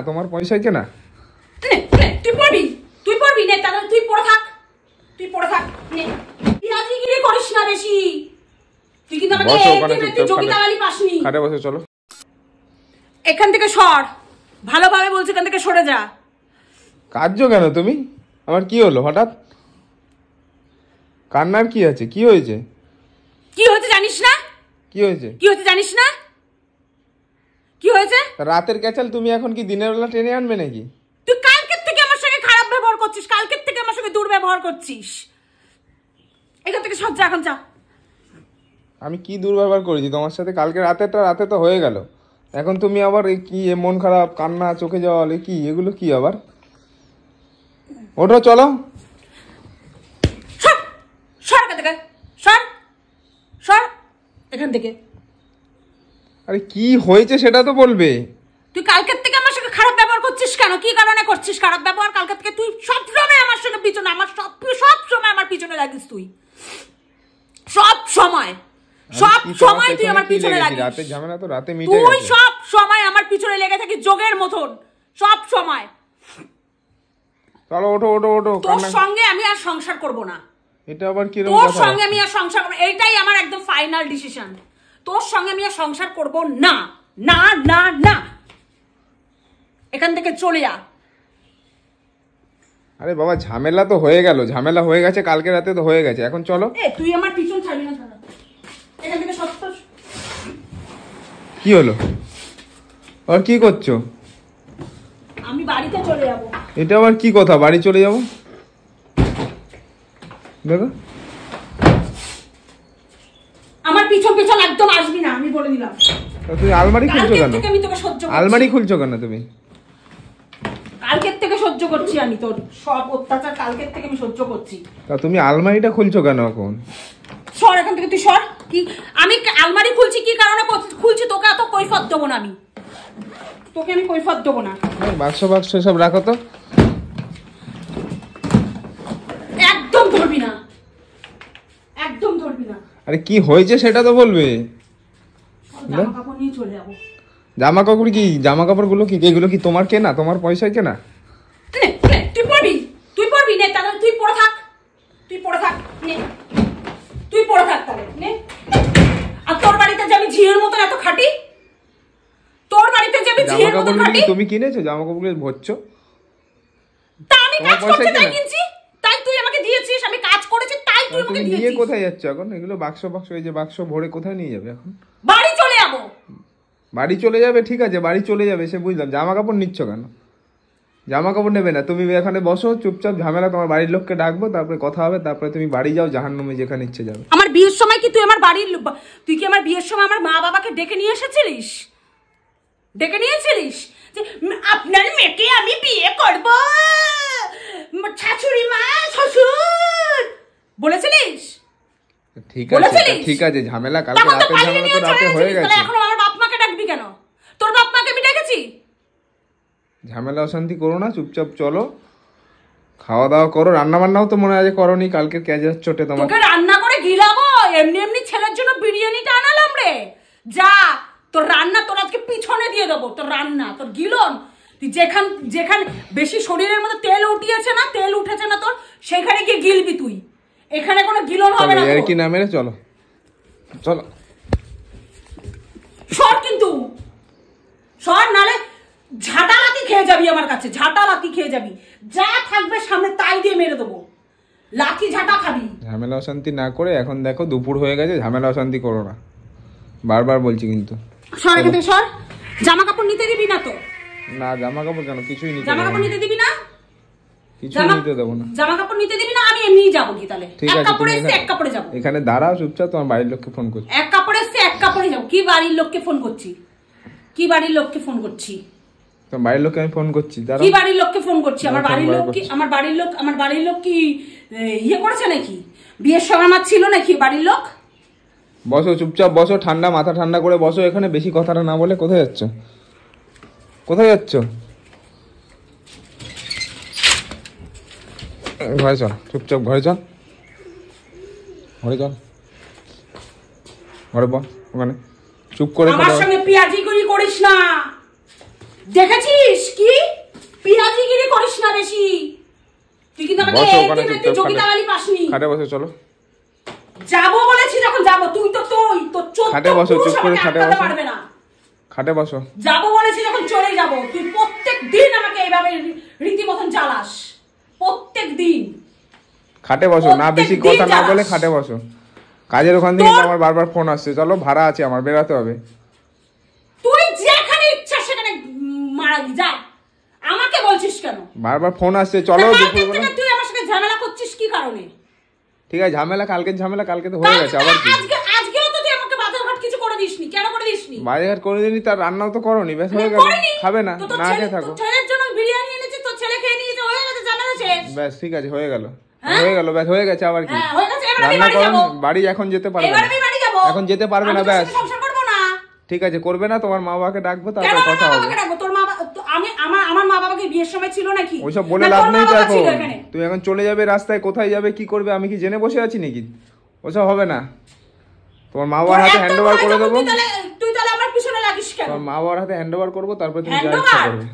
তোমার পয়সা কেনা তুই পড়বি নে, তাহলে তুই পড়ে থাক নে। পিয়াজিগিরি করিস না বেশি, তুই কিন্তু আমাকে যোগিতাওয়ালি পাসনি। খাটে বসে চলো, এখান থেকে সর, ভালোভাবে বলছি, এখান থেকে সরে যা। কাঁদছো কেন তুমি? আমার কি হলো হঠাৎ? কান্নার কি আছে? কি হয়েছে? কি হয়েছে জানিস না? কি হয়েছে? কি হয়েছে জানিস না? কি হয়েছে? রাতের ক্যাচাল তুমি এখন কি দিনের বেলা টেনে আনবে নাকি? তুই কালকের থেকে আমার সঙ্গে খারাপ ব্যবহার করছিস, কালকের থেকে আমার সঙ্গে দুর্ব্যবহার করছিস। এখান থেকে সর যা, এখন যা। আমি কি দুর্ব্যবহার করেছি তোমার সাথে? কালকে রাতে তো হয়ে গেল, এখন তুমি আবার কি মন খারাপ, কান্না, চোখে জল, কি এগুলো কি আবার? ওঠো চলো। সর এখান থেকে, সর এখান থেকে। আরে কি হয়েছে সেটা তো বলবে। তুই কালকের থেকে আমার সঙ্গে খারাপ ব্যবহার করছিস কেন? কি কারণে করছিস খারাপ ব্যবহার? কালকের থেকে তুই সব সময় আমার সঙ্গে পিছনে, সব সময় আমার পিছনে লাগিস। তুই সব সময় তুই আমার পিছনে লাগিস। রাতের ঝামেলা তো রাতে মিটে গেছে। তুই সব সময় আমার পিছনে লেগে থাকিস যোগের মতন, সব সময়। চলো ওঠো। তোর সঙ্গে আমি আর সংসার করব না। এটা আবার কি রকম কথা? তোর কথা? সঙ্গে আমি আর সংসার করব, এইটাই আমার একদম ফাইনাল ডিসিশন। তোর সঙ্গে আমি আর সংসার করব না, না না না। এখান থেকে চলে যা। আরে বাবা, ঝামেলা তো হয়ে গেল, ঝামেলা হয়ে গেছে, কালকে রাতে তো হয়ে গেছে, এখন চলো। তুই আমার পিছন ছাড়বি না দাদা, এখান থেকে সব। কি হলো? আর কি করছো? আমি বাড়িতে চলে যাব। এটা আবার কি কথা, বাড়ি চলে যাব? দেখো, আমার পিছন একদম আসবি না, আমি বলে দিলাম। তুমি আলমারি খুলছো কেন? আমি তোকে সহ্য করছি। আলমারি খুলছো কেন তুমি? কালকের থেকে সহ্য করছি আমি তোর সব অত্যাচার, কালকের থেকে আমি সহ্য করছি। তা তুমি আলমারিটা খুলছো কেন এখন? সর এখান থেকে, তুই সর। কি আমি আলমারি খুলছি কি কারণে খুলছি? তোকে এত কৈফত দেবো না আমি, তোকে আমি কৈফত দেবো না। বাক্স সব রাখো তো। একদম ধরবি না, একদম ধরবি না। আরে কি হয়েছে সেটা তো বলবে। জামা কাপড় নিয়ে চলে যাবো। জামা কাপড় কি? জামা কাপড় গুলো কি? এগুলো কি তোমার কেনা? তোমার পয়সায় কেনা? তুই পড়বি নে, তাহলে তুই পড়ে থাক নে, তুই পড়ে থাক তাহলে নে। আর তোর বাড়িতে যে আমি ঝিয়ের মতন এত খাটি, তোর বাড়িতে যে আমি ঝিয়ের মতন খাটি। তুমি কিনেছো জামা কাপড় ভরছো? তা আমি কাজ করতে তাই কিনছি, তাই তুই আমাকে দিয়েছিস, আমি কাজ করেছি তাই তুই আমাকে দিয়েছিস। নিয়ে কোথায় যাচ্ছ এখন এগুলো? বাক্স এই যে বাক্স ভরে কোথায় নিয়ে যাবে এখন? বাড়ি চলে যাবো। বাড়ি চলে যাবে, ঠিক আছে, বাড়ি চলে যাবে সে বুঝলাম। জামা কাপড় নিচ্ছ কেন? জামা কাপড় নেবে না, তুমি এখানে বসো চুপচাপ। ঝামেলা তোমার বাড়ির লোককে ডাকবো, তারপরে কথা হবে, তারপরে তুমি বাড়ি যাও, জাহান্নামে যেখানে ইচ্ছে যাবে। আমার বিয়ের সময় কি তুই আমার বাড়ির, তুই কি আমার বিয়ের সময় আমার মা বাবাকে ডেকে নিয়ে এসেছিলিস? ডেকে নিয়েছিলিস যে আপনার মেয়েকে আমি বিয়ে করব, শাশুড়ি মা, শ্বশুর বলেছিলিস? ঠিক আছে, ঝামেলা কালকে রাতের ঝামেলা তো রাতে হয়ে গেছে। এখন আমার বাপ মাকে ডাকবি কেন? তোর বাপ মাকে আমি ডেকেছি? ঝামেলা অশান্তি করো না, চুপচাপ চলো, খাওয়া দাওয়া করো। রান্না বান্নাও তো মনে হয় করোনি, কালকে ক্যাজের চোটে তোমার। তোকে রান্না করে গিলাবো? এমনি ছেলের জন্য বিরিয়ানিটা আনালাম রে। যা, তোর রান্না তোর আজকে পিছনে দিয়ে দেবো। তোর রান্না, তোর গিলন, তুই যেখানে বেশি শরীরের মধ্যে তেল উঠেছে না তোর, সেখানে গিয়ে গিলবি তুই। এখানে কোনো গিলন হবে না। কি না মেরে চলো। সর, কিন্তু সর, নালে ঝাঁটা লাথি খেয়ে যাবি আমার কাছে, ঝাঁটা লাথি খেয়ে যাবি। যা থাকবে সামনে তাই দিয়ে মেরে দেবো, লাথি ঝাঁটা খাবি। ঝামেলা অশান্তি না করে এখন দেখো দুপুর হয়ে গেছে, ঝামেলা অশান্তি করো না, বারবার বলছি কিন্তু। সর এখান থেকে সর। জামা কাপড় নিতে দিবি না তো? না, জামা কাপড় কেন? কিছুই নিতে জামা কাপড় নিতে দিবি না? কিছুই নিতে দেবো না। জামা কাপড় নিতে দিবি না? আমি এমনিই যাবো কি তাহলে? এক কাপড়ে এসে এক কাপড়ে যাবো। এখানে দাঁড়াও চুপচাপ, তোমার বাড়ির লোককে ফোন করছি। এক কাপড়ে এসে এক কাপড়ে যাবো। কি বাড়ির লোককে ফোন করছি? তোমার বাড়ির লোককে আমি ফোন করছি। কি বাড়ির লোককে ফোন করছি? আমার বাড়ির লোক কি ইয়ে করেছে নাকি? বিয়ের সময় আমার ছিল নাকি বাড়ির লোক? বসো চুপচাপ, বসো, ঠান্ডা মাথা ঠান্ডা করে বসো এখানে, বেশি কথাটা না বলে। কোথায় যাচ্ছ? ঘরে চল, চুপচাপ ঘরে চল, ঘরে বস ওখানে, চুপ করে। আমার সঙ্গে পিয়াজিগিরি করিস না। দেখেছিস কি পিয়াজিগিরি করিস না বেশি, তুই কিন্তু আমাকে বসো ওখানে একদিন চুপচাপ যোগিতাওয়ালি পাসনি। খাটে বসো, চলো যাবো বলেছি যখন যাবো, তুই তো তোর চোখ খাটে বসো, চুপ করে খাটে বসো, পারবে না। খাটে বসো। যাবো বলেছি যখন চলে যাবো, তুই প্রত্যেক দিন আমাকে এইভাবে রীতিমতন জ্বালাস, প্রত্যেক দিন। খাটে বসো, না বেশি কথা না বলে খাটে বসো। কাজের ওখান থেকে আমার বারবার ফোন আসছে, চলো ভাড়া আছে আমার, বেরাতে হবে। তুই যেখানে ইচ্ছা সেখানে মারা যা, আমাকে বলছিস কেন? বারবার ফোন আসছে, চলো দুপুরবেলা। তুই আমার সাথে ঝামেলা করছিস কি কারণে? ঠিক আছে, ঝামেলা কালকের ঝামেলা কালকে তো হয়ে গেছে, আবার কি? আজকেও তো তুই আমাকে বাজারঘাট কিছু করে দিসনি, কেন করে দিসনি? বাজারঘাট করে দিনি, তার রান্নাও তো করোনি, বেশ হয়ে গেল। খাবে না, না খেয়ে থাকো। ছেলের জন্য বিরিয়ানি এনেছি, তোর ছেলে খেয়ে নিয়েছে, হয়ে গেছে, ঝামেলা শেষ। ব্যাস ঠিক আছে, হয়ে গেল, হয়ে গেল, ব্যাস হয়ে গেছে, আবার কি? হয়ে গেছে, এবার আমি রান্না বাড়ি করো, যাবো। বাড়ি এখন যেতে পারবে এবার না, আমি বাড়ি যাবো। এখন যেতে পারবে না, আমি তোর ব্যাস সাথে সংসার করবো না। ঠিক আছে, করবে না, তোমার মা বাবাকে ডাকবো, কেন তারপর কথা আমার হবে। বাবাকে ডাকবো? তোর মা আমি আমার মা বাবাকে বিয়ের সময় ছিল নাকি? ওইসব বলে না, লাভ তোর মা নেই তো বাবা এখন। ছিল এখানে। তুমি এখন চলে যাবে রাস্তায়, কোথায় যাবে কি করবে আমি কি জেনে বসে আছি নাকি? ওসব হবে না, তোমার মা বাবার হাতে হ্যান্ড ওভার করে দেবো। তুই তাহলে আমার পিছনে লাগিস কেন? তোমার মা বাবার হাতে হ্যান্ড ওভার করবো, তারপর তুমি যা Hand ইচ্ছা over? করবে।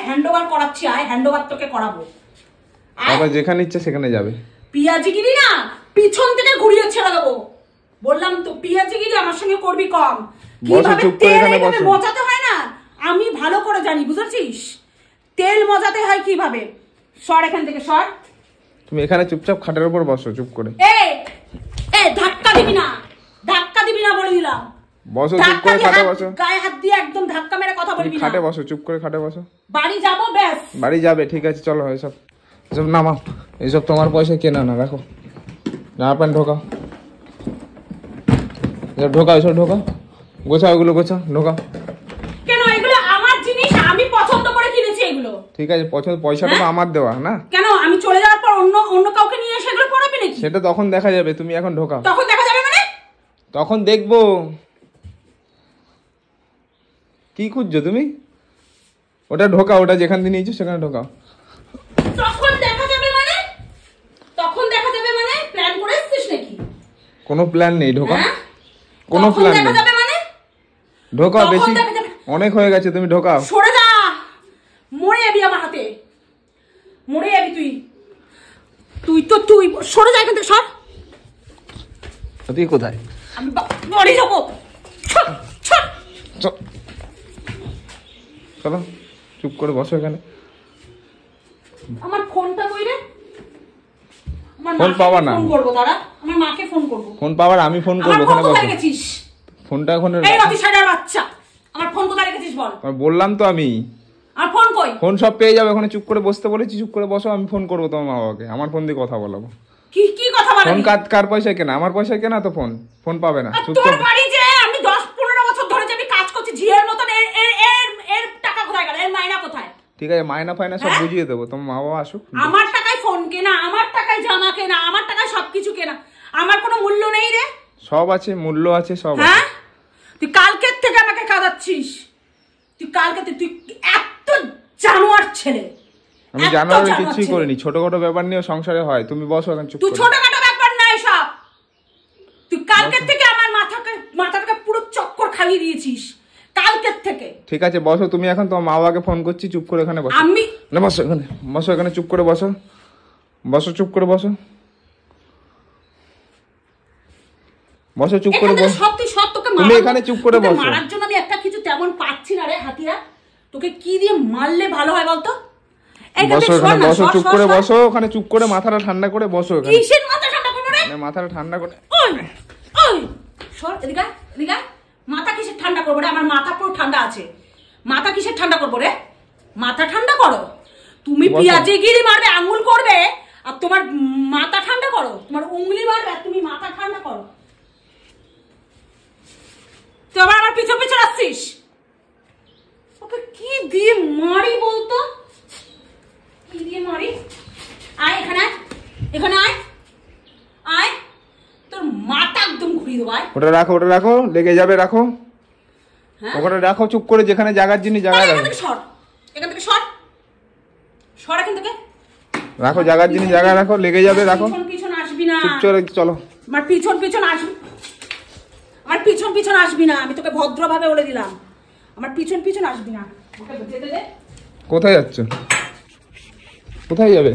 হ্যান্ডওভার করাচ্ছি, হ্যান্ডওভার তোকে করাবো। তারপর যেখানে ইচ্ছা সেখানে যাবে। পিয়াজিগিরি না, পিছন থেকে ঘুরিয়ে ছেড়ে দেবো। বললাম তো পিয়াজিগিরি আমার সঙ্গে করবি কম। বসো, চুপ করে এখানে বসো। মজাতে হয় না, আমি ভালো করে জানি, বুঝেছিস? তেল মজাতে হয় কিভাবে। সর এখান থেকে, সর। তুমি এখানে চুপচাপ খাটের উপর বসো, চুপ করে ধাক্কা দিবি না, ধাক্কা দিবি না বলে দিলাম। বসো, চুপ করে খাটে বসো। গায়ে হাত দিয়ে একদম ধাক্কা মেরে কথা বলবি না। খাটে বসো, চুপ করে খাটে বসো। বাড়ি যাবো, ব্যাস। বাড়ি যাবে, ঠিক আছে, চলো। এসব এসব নামাও, এইসব তোমার পয়সা কেনা না, রাখো। জামা প্যান্ট ঢোকাও, এসব ঢোকাও, এসব ঢোকাও, গোছাও, এগুলো গোছাও, ঢোকাও। কেন? এগুলো আমার জিনিস, আমি পছন্দ করে কিনেছি এগুলো। ঠিক আছে, পয়সাটা তো আমার দেওয়া না। কেন আমি চলে যাওয়ার পর অন্য কাউকে নিয়ে এসে এগুলো পড়াবি নাকি? সেটা তখন দেখা যাবে, তুমি এখন ঢোকাও। তখন দেখা যাবে মানে? তখন দেখবো। কি খুঁজছো তুমি? ওটা ঢোকাও, ওটা যেখান দিয়ে নিয়েছো সেখানে ঢোকাও। তখন দেখা যাবে মানে? তখন দেখা যাবে মানে? প্ল্যান করে এসেছিস নাকি? কোনো প্ল্যান নেই, ঢোকাও। হ্যাঁ? কোনো তখন প্ল্যান দেখা নেই, যাবে মানে? ঢোকাও। তখন বেশি দেখা যাবে। অনেক হয়ে গেছে, তুমি ঢোকাও। সরে যা, মরে যাবি আমার হাতে, মরে যাবি তুই। তুই সরে যা এখান থেকে, সর। তুই কোথায়? আমি বাড়ি যাবো। চলো, চুপ করে বসো এখানে। আমার ফোনটা কই রে? ফোন পাওয়া না। ফোন করবো, দাঁড়া, আমার মাকে ফোন করবো। ফোন পাওয়ার আমি ফোন করবো, আমার ফোন এখানে কোথায় বসো। রেখেছিস? ফোনটা এখন এই রতি সাজার বাচ্চা, আমার ফোন কোথায় রেখেছিস বল। বললাম তো আমি, আর ফোন কই? ফোন সব পেয়ে যাবে, ওখানে চুপ করে বসতে বলেছি, চুপ করে বসো। আমি ফোন করবো তোমার মা বাবাকে, আমার ফোন দিয়ে কথা বলাবো। কি কথা বলবি? ফোন কার পয়সায় কেনা? আমার পয়সায় কেনা তো ফোন, ফোন পাবে না। আর চুপ তোর করে বাড়ি যে আমি 10-15 বছর ধরে যে আমি কাজ করছি ঝিয়ের মতন, এর টাকা কোথায় গেল? এর মাইনা কোথায়? ঠিক আছে, মায়না ফায়না সব বুঝিয়ে দেবো, তোমার মা বাবা আসুক। আমার টাকায় ফোন কেনা, আমার টাকায় জামা কেনা, আমার টাকায় সবকিছু কেনা, আমার কোনো মূল্য নেই রে? সব আছে, মূল্য আছে, সব আছে। হ্যাঁ, তুই কালকের থেকে আমাকে কাঁদাচ্ছিস। তুই এত জানোয়ার ছেলে। আমি জানার কিছুই করিনি, ছোটখাটো ব্যাপার নিয়ে সংসারে হয়। তুমি বসো এখন চুপ তুই করে। ছোটখাটো ব্যাপার নাই সব। তুই কালকের থেকে আমার মাথাটাকে পুরো চক্কর খাইয়ে দিয়েছিস, কালকের থেকে। ঠিক আছে, বসো তুমি এখন। তোমার মা বাবাকে ফোন করছি, চুপ করে এখানে বসো। আমি না, বসো এখানে, বসো এখানে, চুপ করে বসো। বসো, চুপ করে বসো। বসো, চুপ করে বসো। তুমি এখানে চুপ করে বসো। মারার জন্য আমি একটা কিছু তেমন পাচ্ছি না রে হাতিয়ার। তোকে কি দিয়ে মারলে ভালো হয় বলতো? বসো এখানে, বসো, চুপ করে বসো ওখানে, চুপ করে মাথাটা ঠান্ডা করে বসো এখানে। কিসের মাথা ঠান্ডা করবো রে? মাথাটা ঠান্ডা করে। ওই সর এদিকে, এদিকে। মাথা কিসের ঠান্ডা করবো রে? আমার মাথা পুরো ঠান্ডা আছে। মাথা কিসের ঠান্ডা করবো রে? মাথা ঠান্ডা করো তুমি। পেঁয়াজে গিরি মারবে, আঙুল করবে, আর তোমার মাথা ঠান্ডা করো। তোমার উঙ্গলি মারবে আর তুমি মাথা ঠান্ডা করো। তুই আবার আমার পিছন পিছন আসছিস। ওকে কি দিয়ে মারি বলতো? কি দিয়ে মারি? আয় এখানে, এখানে আয়, আয়। তোর মাথা একদম ঘুরিয়ে দেবো। ওটা রাখো, ওটা রাখো, লেগে যাবে, রাখো। হ্যাঁ, ওখানে রাখো, চুপ করে। যেখানে জায়গার জিনিস জায়গায় রাখো। সর এখান থেকে, সর, সর এখান থেকে। রাখো, জায়গার জিনিস জায়গায় রাখো, লেগে যাবে, রাখো। পিছন পিছন আসবি না। চুপ করে চলো। আমার পিছন পিছন আসবি। আমার পিছন পিছন আসবি না, আমি তোকে ভদ্রভাবে বলে দিলাম, আমার পিছন পিছন আসবি না। যেতে দে। কোথায় যাচ্ছ? কোথায় যাবে?